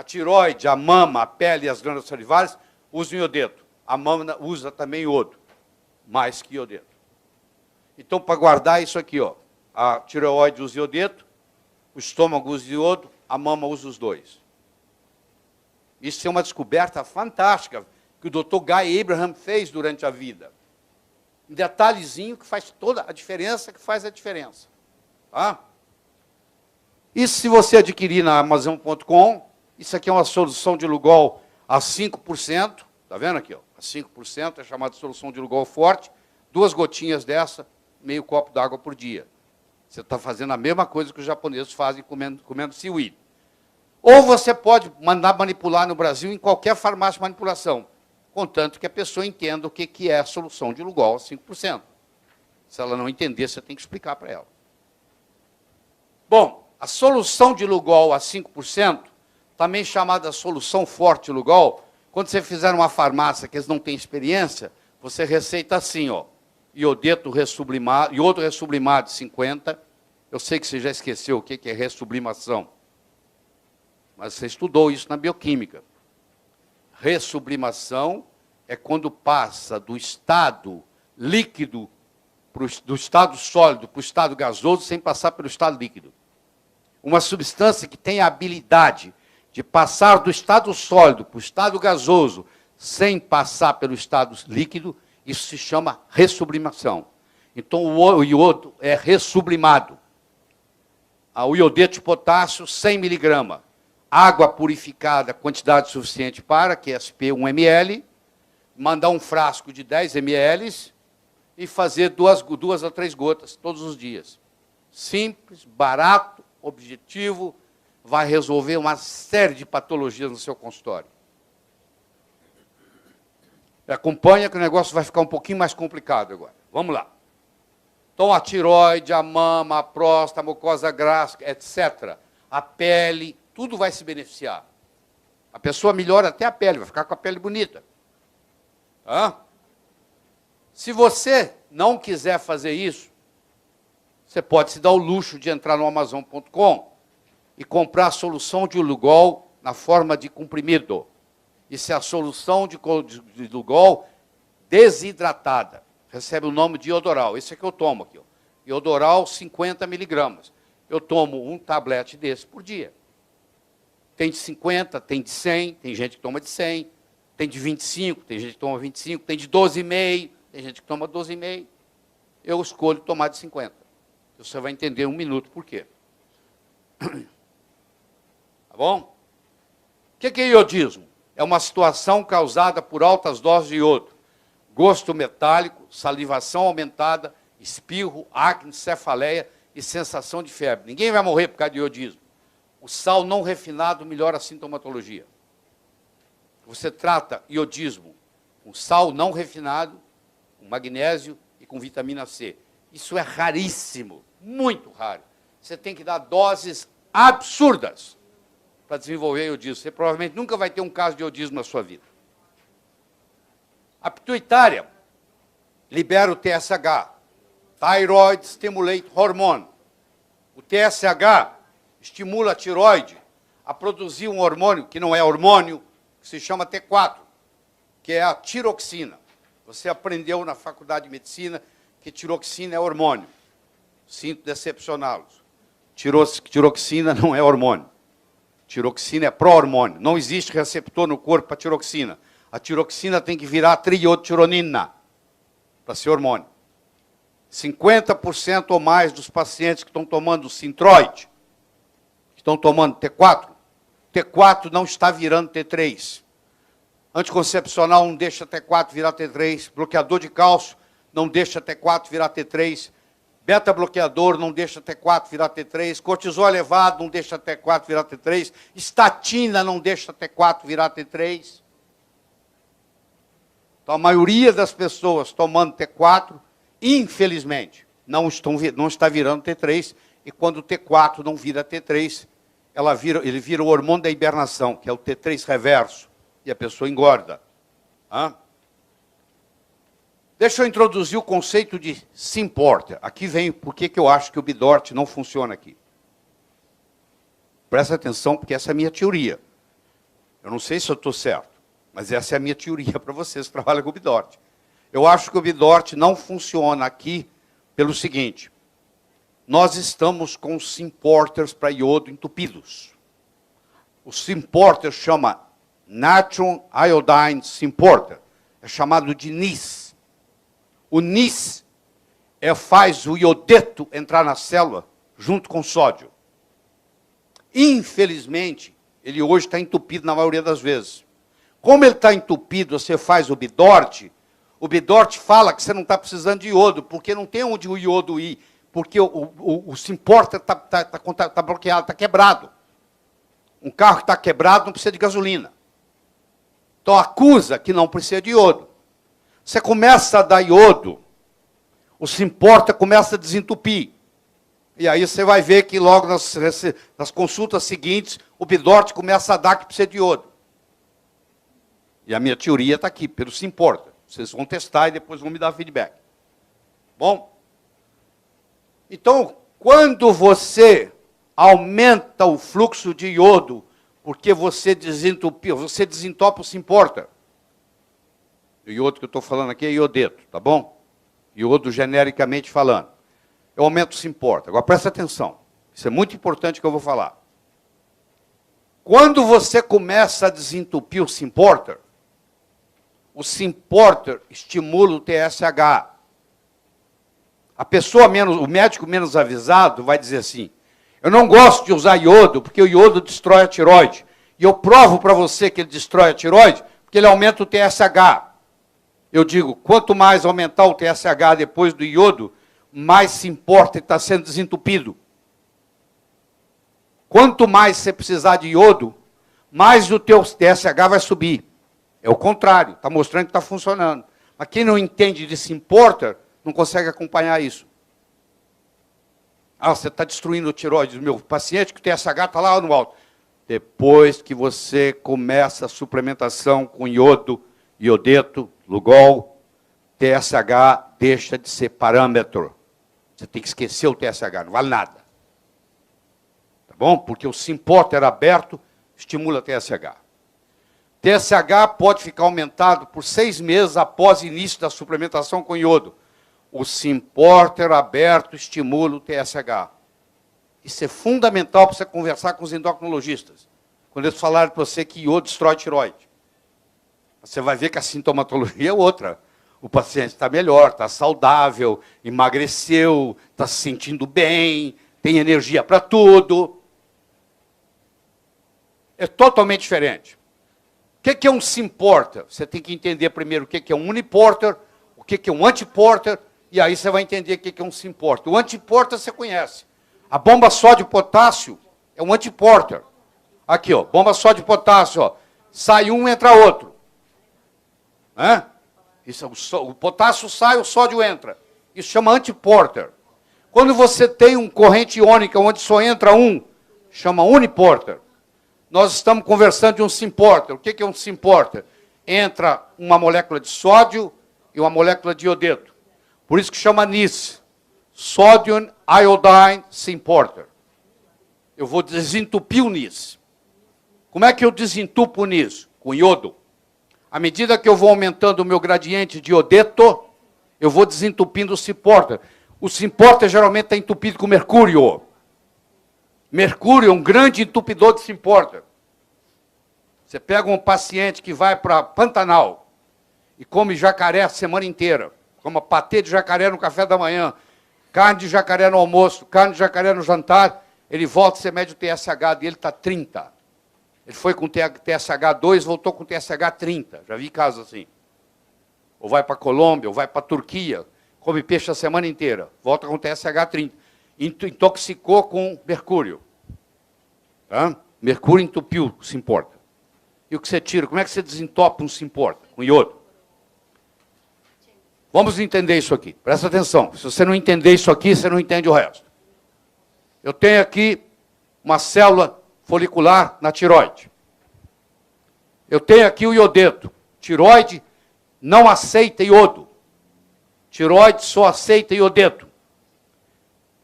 tireoide, a mama, a pele e as glândulas salivares usam iodeto. A mama usa também iodo, mais que iodeto. Então, para guardar isso aqui, ó, a tireoide usa iodeto, o estômago usa iodo, a mama usa os dois. Isso é uma descoberta fantástica que o Dr. Guy Abraham fez durante a vida. Um detalhezinho que faz toda a diferença, que faz a diferença. Isso se você adquirir na Amazon.com, isso aqui é uma solução de Lugol a 5%, está vendo aqui? Ó, a 5%, é chamada solução de Lugol forte, 2 gotinhas dessa, meio copo d'água por dia. Você está fazendo a mesma coisa que os japoneses fazem comendo seaweed. Ou você pode mandar manipular no Brasil em qualquer farmácia de manipulação, contanto que a pessoa entenda o que é a solução de Lugol a 5%. Se ela não entender, você tem que explicar para ela. Bom, a solução de Lugol a 5%, também chamada solução forte Lugol, quando você fizer uma farmácia que eles não têm experiência, você receita assim, ó, iodeto ressublimado, iodo ressublimado 50. Eu sei que você já esqueceu o que é ressublimação, mas você estudou isso na bioquímica. Ressublimação é quando passa do estado líquido, do estado sólido para o estado gasoso, sem passar pelo estado líquido. Uma substância que tem a habilidade de passar do estado sólido para o estado gasoso, sem passar pelo estado líquido, isso se chama ressublimação. Então, o iodo é ressublimado. O iodeto de potássio, 100 miligramas. Água purificada, quantidade suficiente para, QSP 1 ml, mandar um frasco de 10 ml e fazer 2 a 3 gotas todos os dias. simples, barato, objetivo, vai resolver uma série de patologias no seu consultório. Acompanha que o negócio vai ficar um pouquinho mais complicado agora. Vamos lá. Então, a tireoide, a mama, a próstata, a mucosa gástrica, etc., a pele, tudo vai se beneficiar. A pessoa melhora até a pele, vai ficar com a pele bonita. Hã? Se você não quiser fazer isso, você pode se dar o luxo de entrar no Amazon.com e comprar a solução de Lugol na forma de comprimido. Isso é a solução de Lugol desidratada. Recebe o nome de Iodoral. Esse é que eu tomo aqui. Ó. Iodoral, 50 miligramas. Eu tomo um tablete desse por dia. Tem de 50, tem de 100, tem gente que toma de 100, tem de 25, tem gente que toma 25, tem de 12,5, tem gente que toma 12,5. Eu escolho tomar de 50. Você vai entender em um minuto por quê. Tá bom? O que é iodismo? É uma situação causada por altas doses de iodo. Gosto metálico, salivação aumentada, espirro, acne, cefaleia e sensação de febre. Ninguém vai morrer por causa de iodismo. O sal não refinado melhora a sintomatologia. Você trata iodismo com sal não refinado, com magnésio e com vitamina C. Isso é raríssimo, muito raro. Você tem que dar doses absurdas para desenvolver iodismo. Você provavelmente nunca vai ter um caso de iodismo na sua vida. A pituitária libera o TSH, Thyroid Stimulate Hormone. O TSH estimula a tireoide a produzir um hormônio, que não é hormônio, que se chama T4, que é a tiroxina. Você aprendeu na faculdade de medicina que tiroxina é hormônio. Sinto decepcioná-los. Tiroxina não é hormônio. Tiroxina é pró-hormônio. Não existe receptor no corpo para tiroxina. A tiroxina tem que virar triiodtironina para ser hormônio. 50% ou mais dos pacientes que estão tomando Sintroid, que estão tomando T4, T4 não está virando T3. Anticoncepcional não deixa T4 virar T3. Bloqueador de cálcio não deixa T4 virar T3. Beta-bloqueador não deixa T4 virar T3. Cortisol elevado não deixa T4 virar T3. Estatina não deixa T4 virar T3. Então, a maioria das pessoas tomando T4, infelizmente, não está virando T3. E quando o T4 não vira T3, ele vira o hormônio da hibernação, que é o T3 reverso. E a pessoa engorda. Hã? Deixa eu introduzir o conceito de Symporter. Aqui vem por que eu acho que o Bidort não funciona aqui. Presta atenção, porque essa é a minha teoria. Eu não sei se eu estou certo, mas essa é a minha teoria para vocês que trabalham com o Bidort. Eu acho que o Bidort não funciona aqui pelo seguinte. Nós estamos com Symporters para iodo entupidos. O Symporter chama Natron Iodine Symporter. É chamado de NIS. O NIS faz o iodeto entrar na célula junto com sódio. Infelizmente, ele hoje está entupido na maioria das vezes. Como ele está entupido, você faz o Bidort fala que você não está precisando de iodo, porque não tem onde o iodo ir, porque o Symporter está bloqueado, está quebrado. Um carro que está quebrado não precisa de gasolina. Então, acusa que não precisa de iodo. Você começa a dar iodo, o Symporter começa a desentupir. E aí você vai ver que logo nas consultas seguintes, o Bidort começa a dar que precisa de iodo. E a minha teoria está aqui, pelo Symporter. Vocês vão testar e depois vão me dar feedback. Bom? Então, quando você aumenta o fluxo de iodo, porque você desentope o Symporter. O iodo que eu estou falando aqui é iodeto, tá bom? Iodo genericamente falando. Eu aumento o Symporter. Agora presta atenção. Isso é muito importante que eu vou falar. Quando você começa a desentupir o Symporter estimula o TSH. A pessoa o médico menos avisado vai dizer assim, eu não gosto de usar iodo, porque o iodo destrói a tireoide. E eu provo para você que ele destrói a tireoide, porque ele aumenta o TSH. Eu digo, quanto mais aumentar o TSH depois do iodo, mais se importa que está sendo desentupido. Quanto mais você precisar de iodo, mais o teu TSH vai subir. É o contrário, está mostrando que está funcionando. Mas quem não entende de se importa, não consegue acompanhar isso. Ah, você está destruindo o tireoide do meu paciente, que o TSH está lá no alto. Depois que você começa a suplementação com iodo, iodeto, Lugol, TSH deixa de ser parâmetro. Você tem que esquecer o TSH, não vale nada. Tá bom? Porque o Symporter aberto estimula TSH. TSH pode ficar aumentado por 6 meses após o início da suplementação com iodo. O Symporter aberto estimula o TSH. Isso é fundamental para você conversar com os endocrinologistas. Quando eles falarem para você que iodo destrói tireoide. Você vai ver que a sintomatologia é outra. O paciente está melhor, está saudável, emagreceu, está se sentindo bem, tem energia para tudo. É totalmente diferente. O que é um Symporter? Você tem que entender primeiro o que é um uniporter, o que é um antiporter, e aí você vai entender o que é um Symporter. O antiporter você conhece. A bomba sódio-potássio é um antiporter. Aqui, ó, bomba sódio-potássio, ó. Sai um, entra outro. Isso, o potássio sai, o sódio entra. Isso chama antiporter. Quando você tem uma corrente iônica onde só entra um, chama uniporter. Nós estamos conversando de um Symporter. O que é um Symporter? Entra uma molécula de sódio e uma molécula de iodeto. Por isso que chama NIS. Sodium Iodine Symporter. Eu vou desentupir o NIS. Como é que eu desentupo o NIS? Com iodo. À medida que eu vou aumentando o meu gradiente de iodeto, eu vou desentupindo o Symporter. O Symporter geralmente está entupido com mercúrio. Mercúrio é um grande entupidor de Symporter. Você pega um paciente que vai para Pantanal e come jacaré a semana inteira. Come patê de jacaré no café da manhã, carne de jacaré no almoço, carne de jacaré no jantar, ele volta, você mede o TSH dele, está 30. Ele foi com TSH 2, voltou com TSH 30. Já vi casos assim. Ou vai para a Colômbia, ou vai para a Turquia, come peixe a semana inteira, volta com TSH 30. Intoxicou com mercúrio. Tá? Mercúrio entupiu o Symporter. E o que você tira? Como é que você desentope um Symporter? Com iodo. Vamos entender isso aqui. Presta atenção. Se você não entender isso aqui, você não entende o resto. Eu tenho aqui uma célula folicular na tireoide. Eu tenho aqui o iodeto. Tireoide não aceita iodo. Tireoide só aceita iodeto.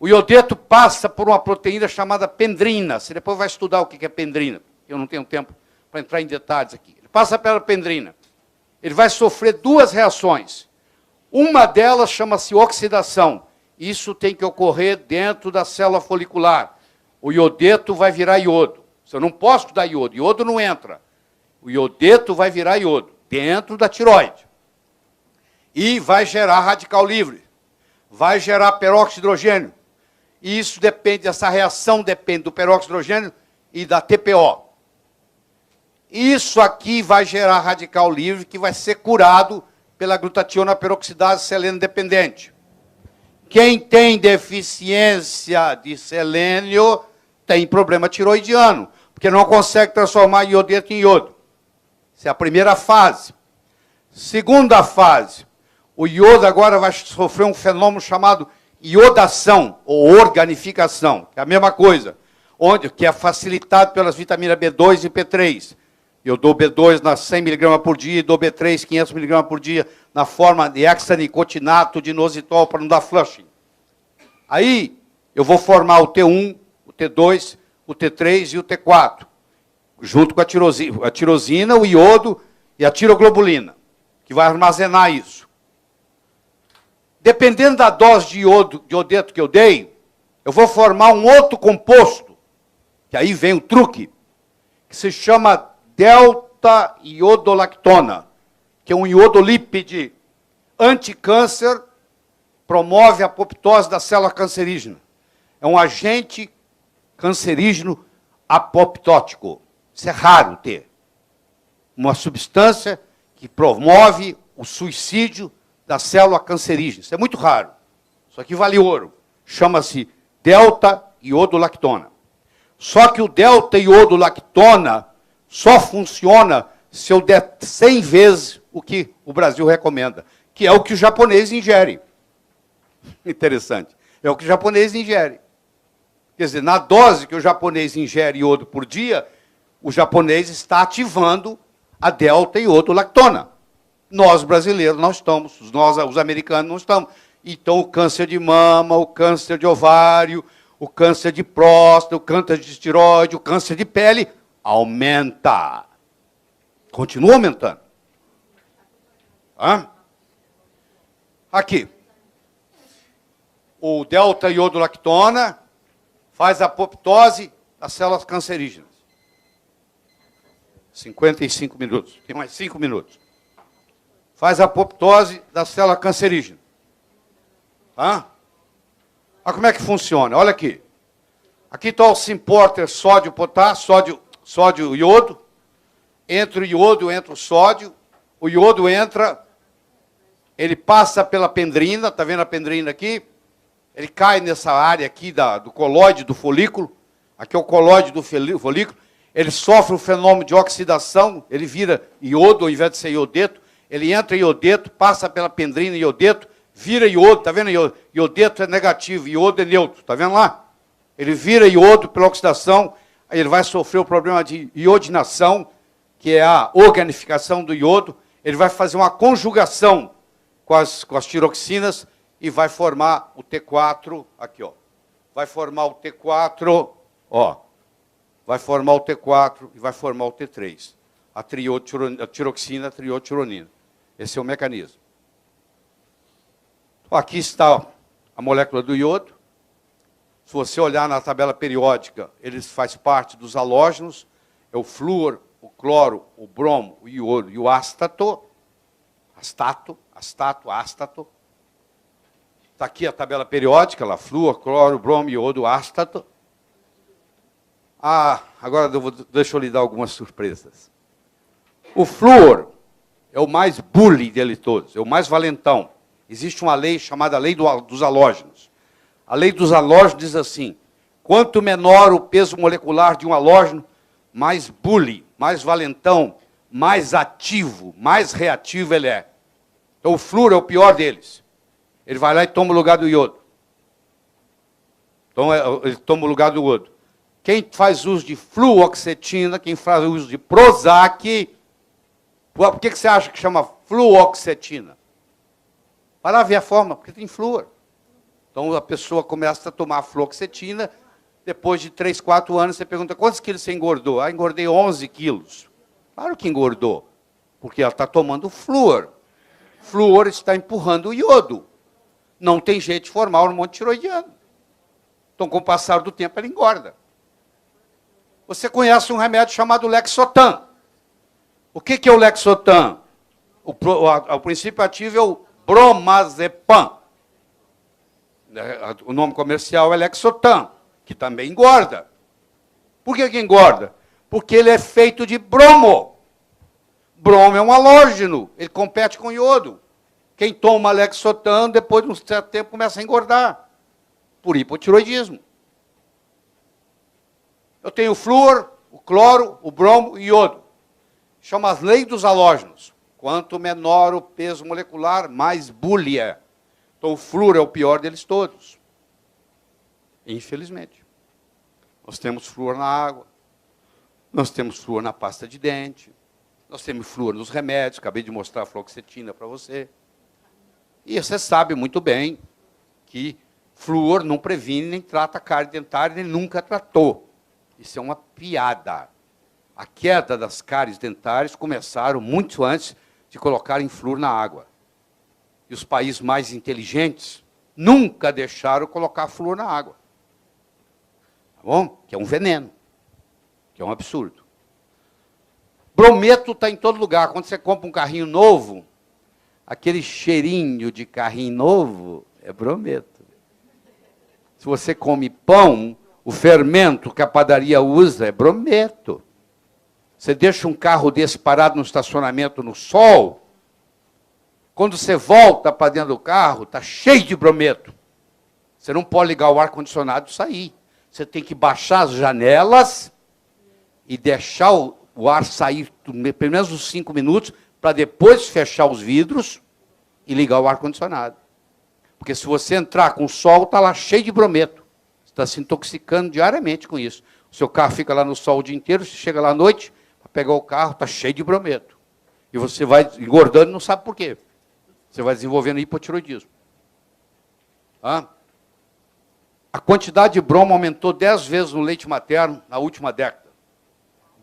O iodeto passa por uma proteína chamada pendrina. Você depois vai estudar o que é pendrina. Eu não tenho tempo para entrar em detalhes aqui. Ele passa pela pendrina. Ele vai sofrer 2 reações. Uma delas chama-se oxidação. Isso tem que ocorrer dentro da célula folicular. O iodeto vai virar iodo. Eu não posso dar iodo. Iodo não entra. O iodeto vai virar iodo dentro da tireoide. E vai gerar radical livre. Vai gerar peróxido de hidrogênio. E isso depende, essa reação depende do peróxido de hidrogênio e da TPO. Isso aqui vai gerar radical livre que vai ser curado pela glutationa peroxidase selênio dependente. Quem tem deficiência de selênio tem problema tiroidiano, porque não consegue transformar iodeto em iodo. Essa é a primeira fase. Segunda fase, o iodo agora vai sofrer um fenômeno chamado iodação, ou organificação, que é a mesma coisa, que é facilitado pelas vitaminas B2 e B3. Eu dou B2 na 100 mg por dia e dou B3 500 mg por dia na forma de hexanicotinato de inositol para não dar flushing. Aí eu vou formar o T1, o T2, o T3 e o T4, junto com a tirosina, o iodo e a tiroglobulina, que vai armazenar isso. Dependendo da dose de iodeto que eu dei, eu vou formar um outro composto, que aí vem o truque, que se chama delta-iodolactona, que é um iodolípide anticâncer, promove a apoptose da célula cancerígena. É um agente cancerígeno apoptótico. Isso é raro ter. Uma substância que promove o suicídio da célula cancerígena. Isso é muito raro. Isso aqui vale ouro. Chama-se delta-iodolactona. Só que o delta-iodolactona só funciona se eu der 100 vezes o que o Brasil recomenda, que é o que o japonês ingere. Interessante. É o que o japonês ingere. Quer dizer, na dose que o japonês ingere iodo por dia, o japonês está ativando a delta-iodolactona. Nós, brasileiros, não estamos. Os americanos, não estamos. Então, o câncer de mama, o câncer de ovário, o câncer de próstata, o câncer de tireoide, o câncer de pele, aumenta. Continua aumentando. Hã? Aqui. O delta-iodolactona faz a apoptose das células cancerígenas. 55 minutos. Tem mais 5 minutos. Faz a apoptose da célula cancerígena. Hã? Olha como é que funciona. Olha aqui. Aqui está o Symporter sódio, potássio, sódio, iodo. Entra o iodo, entra o sódio. O iodo entra, ele passa pela pendrina, está vendo a pendrina aqui? Ele cai nessa área aqui do colóide do folículo. Aqui é o colóide do folículo. Ele sofre o fenômeno de oxidação, ele vira iodo ao invés de ser iodeto. Ele entra em iodeto, passa pela pendrina em iodeto, vira iodo, está vendo? Iodeto é negativo, iodo é neutro, está vendo lá? Ele vira iodo pela oxidação, aí ele vai sofrer o problema de iodinação, que é a organificação do iodo. Ele vai fazer uma conjugação com as tiroxinas e vai formar o T4, aqui, ó. Vai formar o T4, ó. Vai formar o T4 e vai formar o T3. A tiroxina, a triotironina. Esse é o mecanismo. Aqui está a molécula do iodo. Se você olhar na tabela periódica, ele faz parte dos halógenos. É o flúor, o cloro, o bromo, o iodo e o ástato. Ástato. Está aqui a tabela periódica, lá, flúor, cloro, bromo, iodo, ástato. Agora deixa eu lhe dar algumas surpresas. O flúor é o mais bully dele todos, é o mais valentão. Existe uma lei chamada lei dos halógenos. A lei dos halógenos diz assim: quanto menor o peso molecular de um halógeno, mais bully, mais valentão, mais ativo, mais reativo ele é. Então o flúor é o pior deles. Ele vai lá e toma o lugar do iodo. Então ele toma o lugar do iodo. Quem faz uso de fluoxetina, quem faz uso de Prozac, por que você acha que chama fluoxetina? Para ver a forma, porque tem flúor. Então a pessoa começa a tomar fluoxetina, depois de 3, 4 anos, você pergunta, quantos quilos você engordou? Engordei 11 quilos. Claro que engordou, porque ela está tomando flúor. Flúor está empurrando o iodo. Não tem jeito de formar hormônio tiroidiano. Então, com o passar do tempo, ela engorda. Você conhece um remédio chamado Lexotan. O que é o Lexotan? O princípio ativo é o bromazepam. O nome comercial é Lexotan, que também engorda. Por que engorda? Porque ele é feito de bromo. Bromo é um halógeno, ele compete com iodo. Quem toma Lexotan, depois de um certo tempo, começa a engordar. Por hipotiroidismo. Eu tenho o flúor, o cloro, o bromo e o iodo. Chama as leis dos halógenos. Quanto menor o peso molecular, mais bully é. Então o flúor é o pior deles todos. Infelizmente. Nós temos flúor na água. Nós temos flúor na pasta de dente. Nós temos flúor nos remédios. Acabei de mostrar a fluoxetina para você. E você sabe muito bem que flúor não previne nem trata cárie dentária, nem nunca tratou. Isso é uma piada. A queda das cáries dentárias começaram muito antes de colocarem flúor na água. E os países mais inteligentes nunca deixaram colocar flúor na água. Tá bom? Que é um veneno. Que é um absurdo. Brometo está em todo lugar. Quando você compra um carrinho novo, aquele cheirinho de carrinho novo é brometo. Se você come pão, o fermento que a padaria usa é brometo. Você deixa um carro desse parado no estacionamento no sol, quando você volta para dentro do carro, está cheio de brometo. Você não pode ligar o ar-condicionado e sair. Você tem que baixar as janelas e deixar o ar sair pelo menos uns 5 minutos, para depois fechar os vidros e ligar o ar-condicionado. Porque se você entrar com o sol, está lá cheio de brometo. Você está se intoxicando diariamente com isso. O seu carro fica lá no sol o dia inteiro, você chega lá à noite, para pegar o carro, está cheio de brometo. E você vai engordando e não sabe por quê. Você vai desenvolvendo hipotiroidismo. Ah? A quantidade de bromo aumentou 10 vezes no leite materno na última década.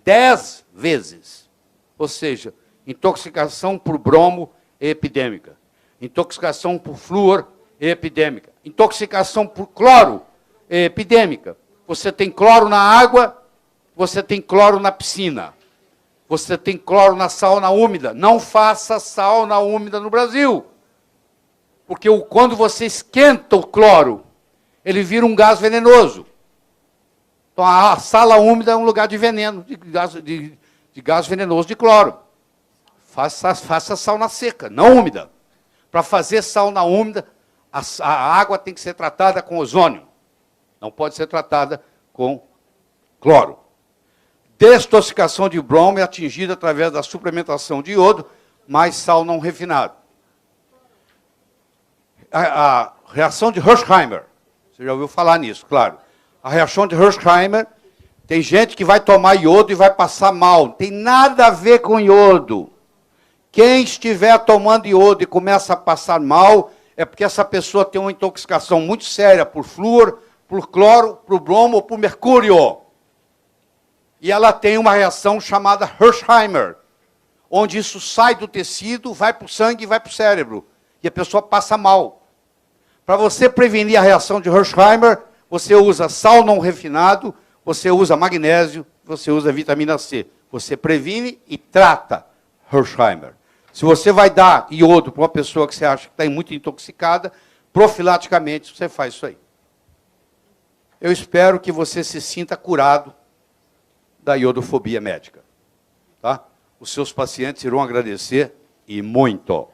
10 vezes. Ou seja, intoxicação por bromo é epidêmica. Intoxicação por flúor é epidêmica. Intoxicação por cloro é epidêmica. Você tem cloro na água, você tem cloro na piscina. Você tem cloro na sauna úmida. Não faça sauna úmida no Brasil. Porque quando você esquenta o cloro, ele vira um gás venenoso. Então, a sala úmida é um lugar de veneno, de gás venenoso de cloro. Faça sauna seca, não úmida. Para fazer sauna úmida, a água tem que ser tratada com ozônio. Não pode ser tratada com cloro. Desintoxicação de bromo é atingida através da suplementação de iodo, mais sal não refinado. A reação de Hersheimer, você já ouviu falar nisso, claro. A reação de Hersheimer, tem gente que vai tomar iodo e vai passar mal. Não tem nada a ver com iodo. Quem estiver tomando iodo e começa a passar mal, é porque essa pessoa tem uma intoxicação muito séria por flúor, por cloro, por bromo ou por mercúrio. E ela tem uma reação chamada Hersheimer, onde isso sai do tecido, vai para o sangue e vai para o cérebro. E a pessoa passa mal. Para você prevenir a reação de Hersheimer, você usa sal não refinado, você usa magnésio, você usa vitamina C. Você previne e trata Hersheimer. Se você vai dar iodo para uma pessoa que você acha que está muito intoxicada, profilaticamente você faz isso aí. Eu espero que você se sinta curado da iodofobia médica. Tá? Os seus pacientes irão agradecer, e muito.